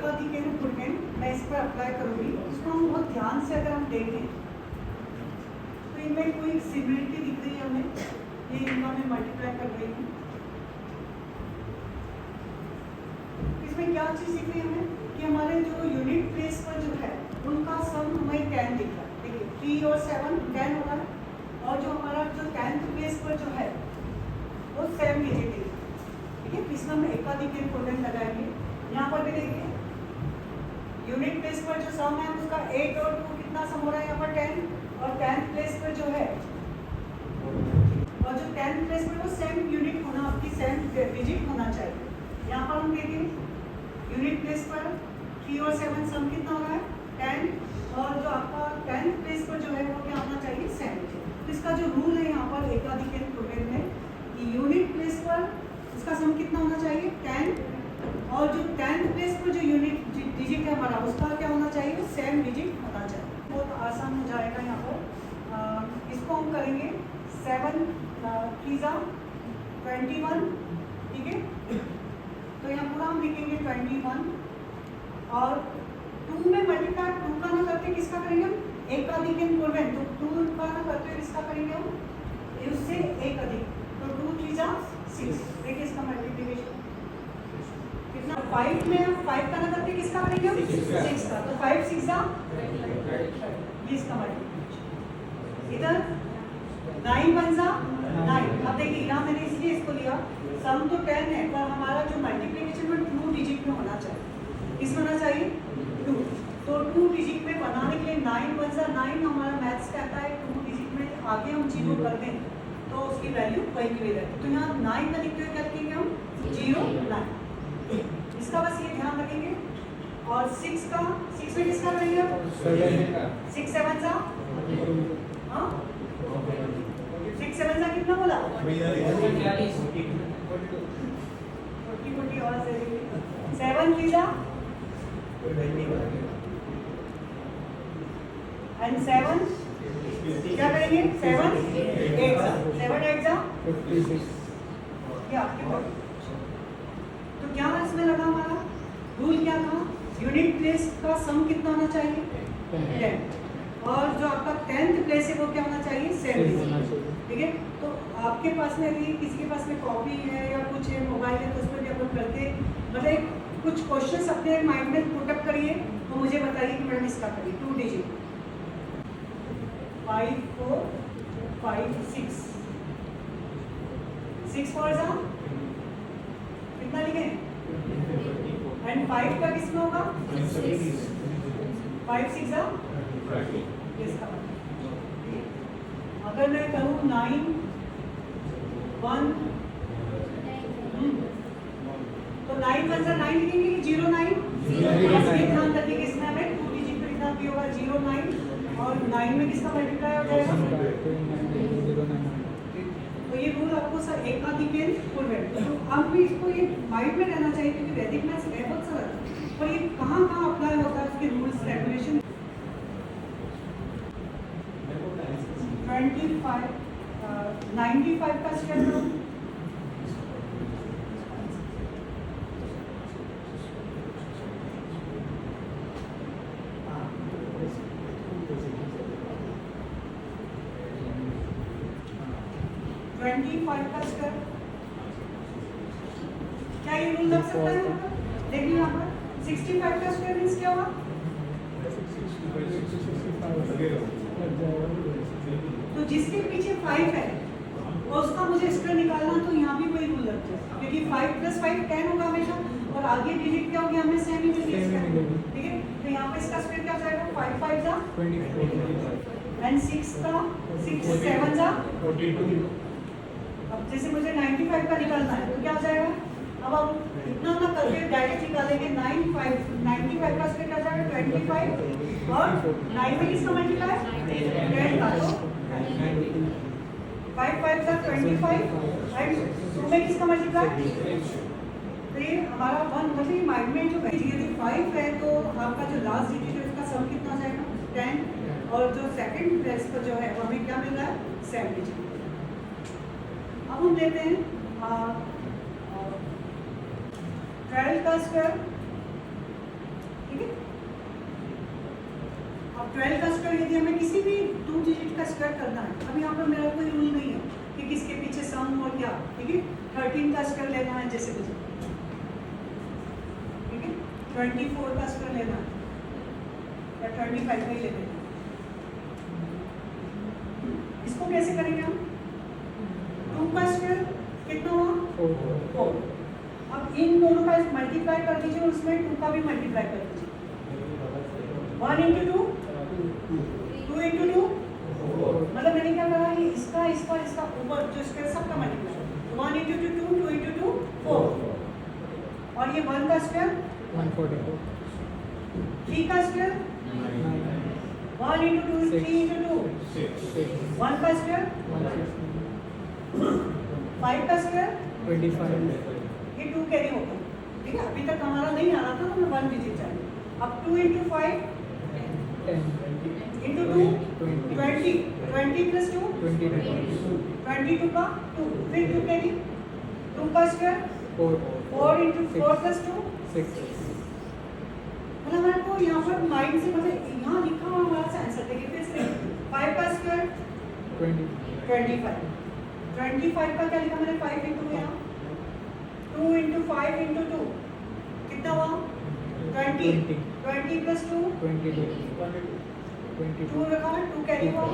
एकाधिक गुणन मैं इस पर अप्लाई करूँगी, उसको हम बहुत ध्यान से अगर हम देखें तो इनमें कोई सिमिलरिटी दिख रही है हमें, ये इनका मैं मल्टीप्लाई कर रही हूँ। इसमें क्या चीज़ दिख रही है हमें कि हमारे जो यूनिट प्लेस पर जो है उनका सम हमें 10 दिख रहा है। देखिए 3 और 7 10 होगा, और जो हमारा जो 10th प्लेस पर जो है वो 7 डिजिट है। ठीक है, इसमें हम एकाधिक गुणन लगाएंगे। यहाँ पर भी देखिए यूनिट प्लेस पर जो सम है उसका 8 और 2 कितना सम हो रहा है यहाँ पर 10, और 10th प्लेस पर जो है, और जो 10th प्लेस पर वो 7 यूनिट होना, आपकी 7 डिजिट होना चाहिए। यहाँ पर हम देखें यूनिट प्लेस पर 3 और 7 सम कितना हो रहा है 10, और जो आपका 10th प्लेस पर जो है वो क्या होना चाहिए 7 डिजिट। तो इसका जो रूल है यहाँ पर एकाधिक गुणन में कि यूनिट प्लेस पर इसका सम कितना होना चाहिए 10, और जो 10th प्लेस पर जो यूनिट डिजिट है हमारा उसका क्या होना चाहिए 7 डिजिट होना चाहिए। बहुत आसान हो जाएगा यहाँ पर। इसको हम करेंगे 7 3 21, ठीक है। तो यहाँ पूरा हम लिखेंगे 21, और 2 में मल्टीप्लाई 2 का ना करते किसका करेंगे हम एकाधिक गुणन, तो 2 का ना करते किसका करेंगे हम उससे एक अधिक, तो 2 3 6। देखिए इसका मल्टीप्लिकेशन कितना 5 में 5 का ना करते किसका करेंगे हम 6 का, तो 5 6 इसका मल्टीप्लिकेशन। इधर 9 1 9। अब देखिए यहाँ मैंने इसलिए इसको लिया, सम तो 10 है पर हमारा जो मल्टीप्लिकेशन में 2 डिजिट में होना चाहिए। किस होना चाहिए 2, तो 2 डिजिट में बनाने के लिए 9 1 9 हमारा मैथ्स कहता है 2 डिजिट में आगे हम 0 कर दें तो उसकी वैल्यू वही की वही रहती है। तो यहाँ 9 का लिखते हुए क्या लिखेंगे हम 0 9, इसका बस ये ध्यान रखेंगे। और 6 का 6 में किसका करेंगे हम 6 7 सा, हाँ 6 7 सा कितना बोला 40 और 7 3 सा एंड 7 क्या करेंगे 7 8 सा, 7 8 सा ये आपके। तो क्या इसमें लगा हमारा रूल क्या था, यूनिट प्लेस का सम कितना होना चाहिए 10, और जो आपका 10th प्लेस है वो क्या होना चाहिए 7। ठीक है, तो आपके पास में यदि किसी के पास में कॉपी है या कुछ है मोबाइल है तो उस पर भी अपन करके मतलब कुछ क्वेश्चंस अपने माइंड में पुटअप करिए तो मुझे बताइए कि मैडम इसका करिए 2 डिजिट 5 4 5 6 6 4 सा कितना लिखे एंड 5 का किसमें होगा 5 6 सा इसका। अगर मैं करूँ 9 1 तो 9 1 9 लिखेंगे कि 0 9, ध्यान रखिए कि इसमें हमें 2 डिजिट पे कितना भी होगा 0 9, और 9 में किसका मल्टीप्लाई हो जाएगा। तो ये रूल आपको सर एकाधिक गुणन, तो अब भी इसको ये माइंड में रहना चाहिए क्योंकि वैदिक मैथ्स है बहुत सरल, और ये कहाँ कहाँ अप्लाई होता है उसके रूल्स रेगुलेशन। 95 का स्टेप लो, का स्टेप क्या ये रूल लग सकता है। देखिए यहाँ पर 65 का स्क्वायर मीन्स क्या होगा, तो जिसके पीछे 5 है और उसका मुझे स्क्वायर निकालना, तो यहाँ भी वही रूल लगता है क्योंकि 5 + 5 10 होगा हमेशा, और आगे डिजिट क्या होगी हमें सेम ही मिलेगी। ठीक है, तो यहाँ पे इसका स्क्वायर क्या हो जाएगा 5 5 जा 24 एंड 6 का 6 7 जा 42। अब जैसे मुझे 95 का निकालना है तो क्या हो जाएगा, अब हम इतना ना करके डायरेक्ट निकालेंगे 95 का स्क्वायर क्या जाएगा 25, और 9 में किसका मल्टीप्लाई 10 का, तो 5 5 का 25 एंड 2 में किसका मल्टीप्लाई, तो ये हमारा 1 मतलब माइंड में जो यदि 5 है तो आपका जो लास्ट डिजिट है उसका सम कितना हो जाएगा 10, और जो सेकंड प्लेस पर जो है वो हमें क्या मिल रहा है 7 डिजिट। अब हम लेते हैं 12 का स्क्वायर ठीक है। अब 12 का स्क्वायर यदि हमें किसी भी 2 डिजिट का स्क्वायर करना है, अब यहाँ पर मेरा कोई रूल नहीं है कि किसके पीछे सम और क्या, ठीक है। 13 का स्क्वायर लेना है जैसे कुछ, ठीक है। 24 का स्क्वायर लेना है या 25 का ही लेना है। इसको कैसे करेंगे हम? 2 का स्क्वायर कितना हुआ? 4। अब इन दोनों का मल्टीप्लाई कर दीजिए और उसमें 2 का भी मल्टीप्लाई कर दीजिए। 1 into 2, 2 into 2, मतलब मैंने क्या कहा, ये इसका इसका इसका ऊपर जो स्क्वायर सबका मल्टीप्लाई, 1 into 2 2, 2 into 2 4, और ये 1 का स्क्वायर 144, 3 का स्क्वायर 1 into 2 3 into 2 1 का स्क्वायर 5 का स्क्वायर 25, ये 2 कैरी होगा, ठीक है। अभी तक हमारा नहीं आ रहा था तो मैं 1 डिजिट चाहिए। अब 2 into 5 10, into 2 20, 20 plus 2 22 का 2, फिर 2 कैरी, 2 का स्क्वायर 4 into 4 plus 2 6, मतलब हमारे को यहाँ पर माइंड से मतलब यहाँ लिखा हुआ हमारा से आंसर देखिए फिर से 5 का स्क्वायर 25, 25 का क्या लिखा मैंने 5 into यहाँ 2 into 5 into 2 कितना हुआ 20 plus 2 22, 2 रखा है 2 कैरी हुआ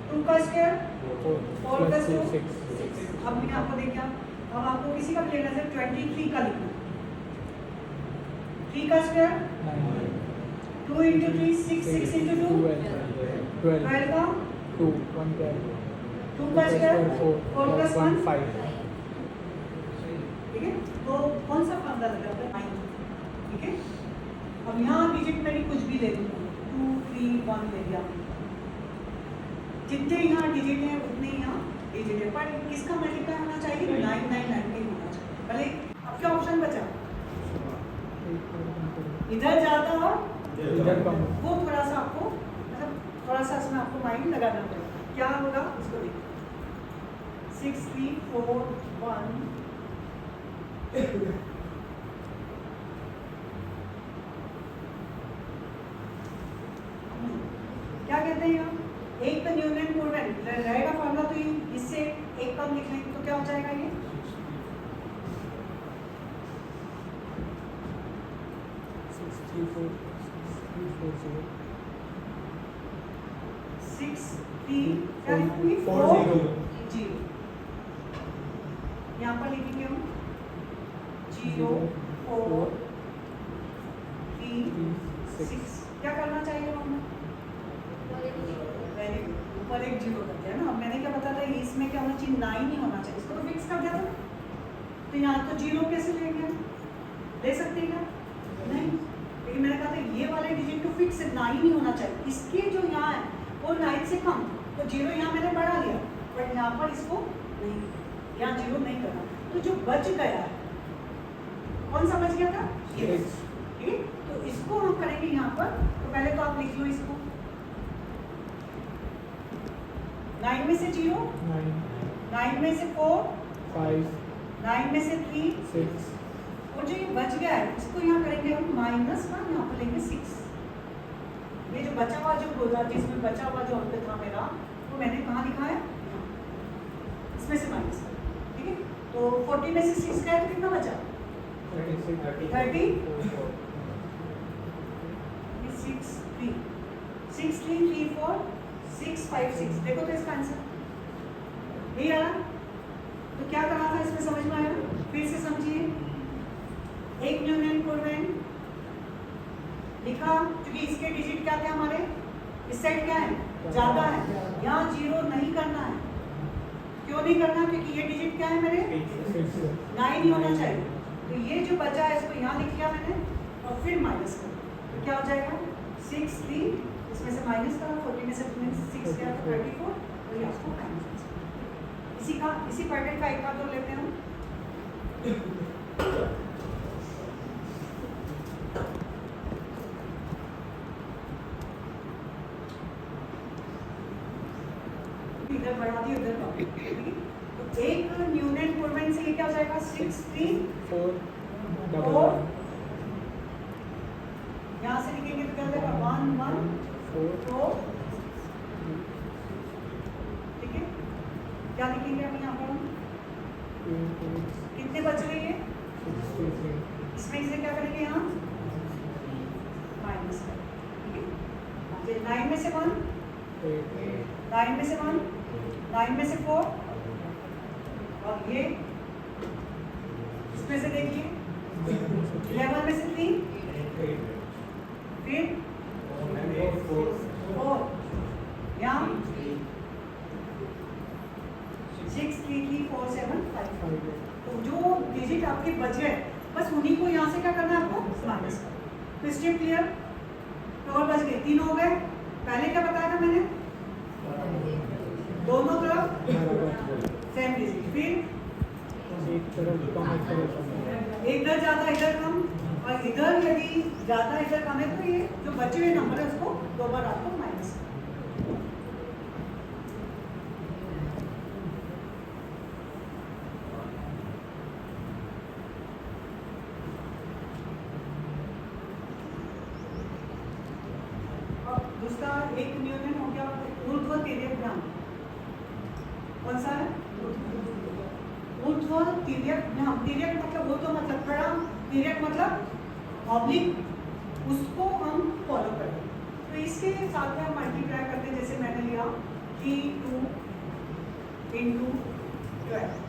2 का स्क्वायर 4 plus 2 6, 6। अब मैं आपको देखिए अब आपको किसी का भी लेना है 23 का लिखना, 3 का स्क्वायर 2 into 3 6 6 into 2 12 का 2, 1 2 का स्क्वायर 4 plus 1 5, ठीक है। तो कौन सा फार्मूला लग रहा है माइंड, ठीक है। अब यहाँ डिजिट में कुछ भी ले लूँगा 2 3 1 ले लिया, जितने यहाँ डिजिट हैं उतने यहाँ डिजिट है, पर किसका मल्टीप्लाई होना चाहिए 999 होना चाहिए। भले अब क्या ऑप्शन बचा, इधर ज़्यादा और इधर कम, वो थोड़ा सा आपको मतलब थोड़ा सा इसमें आपको माइंड लगाना पड़ेगा। क्या होगा उसको देखिए 6 3 4 1 क्या कहते हैं यहाँ, एक तो न्यूटन कोऑर्डिनेट रहेगा फॉर्मूला, तो इससे एक कम लिख लेंगे तो क्या हो जाएगा ये 6 3 क्या लिखूंगी 4 0, यहाँ पर लिखेंगे हम 0 4 3 6। क्या करना चाहिए हमें, वेरी गुड, ऊपर एक 0 कर दिया ना। अब मैंने क्या बताया था इसमें क्या होना चाहिए 9 ही होना चाहिए, इसको तो फिक्स कर दिया था। तो यहाँ तो 0 कैसे लेंगे, ले सकते हैं क्या, नहीं, लेकिन मैंने कहा था ये वाले डिजिट तो फिक्स 9 ही होना चाहिए, इसके जो यहाँ है वो 9 से कम, तो 0 यहाँ मैंने बढ़ा लिया, बट यहाँ पर इसको नहीं, यहाँ 0 नहीं करना। तो जो बच गया है कौन सा बच गया था ये, ठीक है। तो इसको हम करेंगे यहाँ पर, तो पहले तो आप लिख लो इसको 9 में से 0 9 में से 4 5, 9 में से 3 6, और जो ये बच गया है इसको यहाँ करेंगे हम माइनस का, यहाँ पर लेंगे 6। ये जो बचा हुआ जो बोला जिसमें बचा हुआ जो अंक था मेरा वो मैंने कहाँ लिखा है, इसमें से माइनस, ठीक है। तो 40 में से 6 गया तो कितना बचा 30 6 3 6 3 3 4 6 5 6, देखो तो इसका आंसर यही आ रहा। तो क्या करना था इसमें समझ में आया, फिर से समझिए। एक न्यूटन कोऑर्डिनेट लिखा क्योंकि इसके डिजिट क्या थे हमारे, इस साइड क्या है ज्यादा है, यहाँ 0 नहीं करना है। क्यों नहीं करना, क्योंकि ये डिजिट क्या है मेरे 9 ही होना चाहिए। तो ये जो बचा है इसको यहाँ लिख लिया मैंने और फिर माइनस कर, तो क्या हो जाएगा 6 3, इसमें से माइनस करा 40 में से 6 गया तो 34, और ये आपको माइनस। इसी पैटर्न का एक बार और लेते हैं हम। इधर बढ़ा दी उधर कम, ठीक है। तो एक न्यूटन कोऑर्डिनेट से ये क्या हो जाएगा 6 3 4 4, यहाँ से लिखेंगे तो क्या हो जाएगा 1 1 4 4, ठीक है। क्या लिखेंगे हम यहाँ पर? 2 2 कितने बच गए ये? 63 इसमें से क्या करेंगे यहाँ? माइनस कर, ठीक है। 9 में से 1, 8 9 में से 1, 9 में से 4, और ये इसमें से देखिए 11 में से 3, फिर 4, यहाँ 6 3 3 4 7 5। तो जो डिजिट आपके बच गए बस उन्हीं को यहाँ से क्या करना है आपको? माइनस करना। तो स्टेप क्लियर? तो और बच गए 3 हो गए। पहले क्या बताया था मैंने? दोनों तरफ सेम डिजिट, फिर एक तरफ कम एक तरफ कम इधर ज्यादा इधर कम, और इधर यदि ज्यादा इधर कम है तो ये जो बचे हुए नंबर है उसको दो बार आपको माइनस करना। अब दूसरा एक नियम हो गया ऊर्ध्व तिर्यक भ्राम। कौन सा है? ऊर्ध्व तिर्यक भ्राम। तिर्यक मतलब वो तो मतलब खड़ा, तिर्यक मतलब ऑब्लिक, उसको हम फॉलो करें। तो इसके साथ में हम मल्टीप्लाई करते हैं, जैसे मैंने लिया 3 2 × 12।